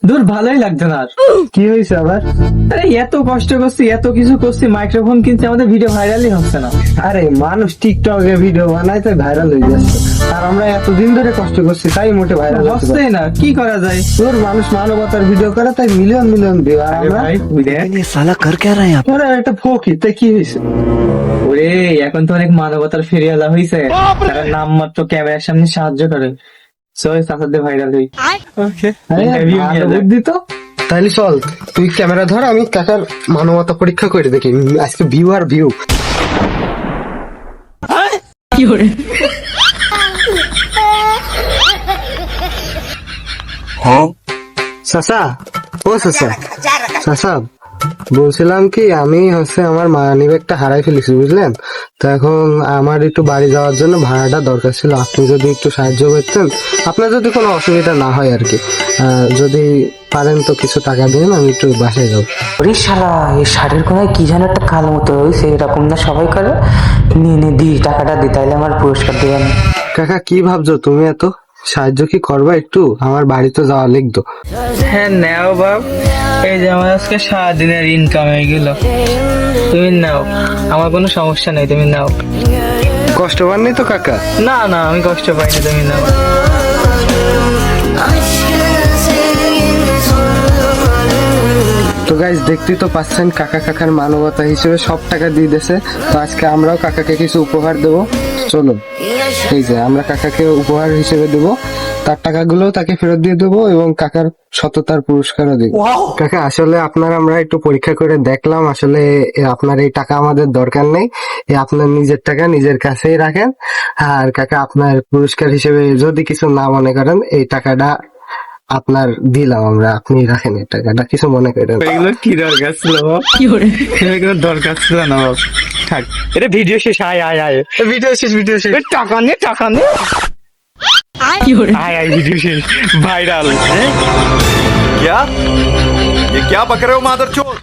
দূর ভালোই লাগছে না আর। কি হয়েছে আবার? আরে এত কষ্ট করছি, এত কিছু করছি, মাইক্রোফোন কিনছি, আমাদের ভিডিও ভাইরালই হচ্ছে না। আরে মানুষ টিকটকে ভিডিও বানায় তাই ভাইরাল হয়ে যাচ্ছে, আর আমরা এতদিন ধরে কষ্ট করছি তাই মোটে ভাইরাল হচ্ছে হচ্ছেই না, কি করা যায়? তোর মানুষ মানবতার ভিডিও করে তাই মিলিয়ন মিলিয়ন ভিউ, আর আরে আমরা ভাই দেখ, ये साला कर क्या रहे हैं आप? তোরা একটা ফকির, তাই কি হয়েছে? ওরে এখন তো অনেক মানবতার ফেরিয়ালা হয়েছে, তারা নাম মাত্র ক্যামেরার সামনে সাহায্য করে। সবাই চাচাদের ভাইরাল হই। ওকে, আরে ইন্টারভিউ ভালো বুদ্ধি তো। তাইলে চল তুই ক্যামেরা ধর, আমি কাকার মানবতা পরীক্ষা করে দেখি আজকে ভিউ আর ভিউ। চাচা, ও চাচা, চাচা বলছিলাম কি, আমি আমার মানিব্যাগটা হারাই ফেলেছি বুঝলেন, তো এখন আমার একটু বাড়ি যাওয়ার জন্য ভাড়াটা দরকার ছিল, আপনি যদি একটু সাহায্য করতেন, আপনার যদি কোনো অসুবিধা না হয় আর কি, যদি পারেন তো কিছু টাকা দিন, আমি একটু বাসায় যাবো। ওরে শালা, এই শাড়ির কোনায় কি যেন একটা কালো মতো হয়েছে, এরকম না সবাই করে। নিয়ে নে, দি টাকাটা দি, তাইলে আমার পুরস্কার দেবেন। কাকা কি ভাবছো তুমি, এত সাহায্য কি করবা একটু, আমার বাড়িতে যাওয়া লিখতো। হ্যাঁ নাও বাপ, এই যে আমার আজকে সারাদিনের ইনকাম হয়ে গেল, তুমি নাও, আমার কোনো সমস্যা নেই, তুমি নাও। কষ্ট পাননি তো কাকা? না না, আমি কষ্ট পাইনি, তুমি নাও। তো গাইজ দেখতেই তো পাচ্ছেন, কাকা কাকার মানবতা হিসেবে সব টাকা দিয়ে দিয়েছে, তো আজকে আমরাও কাকাকে কিছু উপহার দেবো। চলো, এই যে আমরা কাকাকে উপহার হিসেবে দেবো, তার টাকাগুলো তাকে ফেরত দিয়ে দেবো এবং কাকার সততার পুরস্কারও দেবো। কাকা আসলে আমরা একটু পরীক্ষা করে দেখলাম, আসলে আপনার এই টাকা আমাদের দরকার নেই, আপনার নিজের টাকা নিজের কাছেই রাখেন। আর কাকা আপনার পুরস্কার হিসেবে যদি কিছু না মনে করেন, এই টাকাটা আপনার দিলাম আমরা, আপনি রাখেন এই টাকাটা, কিছু মনে করেন। এগুলো কি দরকার ছিল বাপ? এগুলো দরকার ছিল না বাপ, থাক। এটা ভিডিও শেষ, আয় আয় আয়, ভিডিও শেষ, ভিডিও শেষ। এ টাকা নে, টাকা নে, আয় আয়, ভিডিও শেষ, ভাইরাল। क्या? ये क्या बक रहे हो मादरचोद?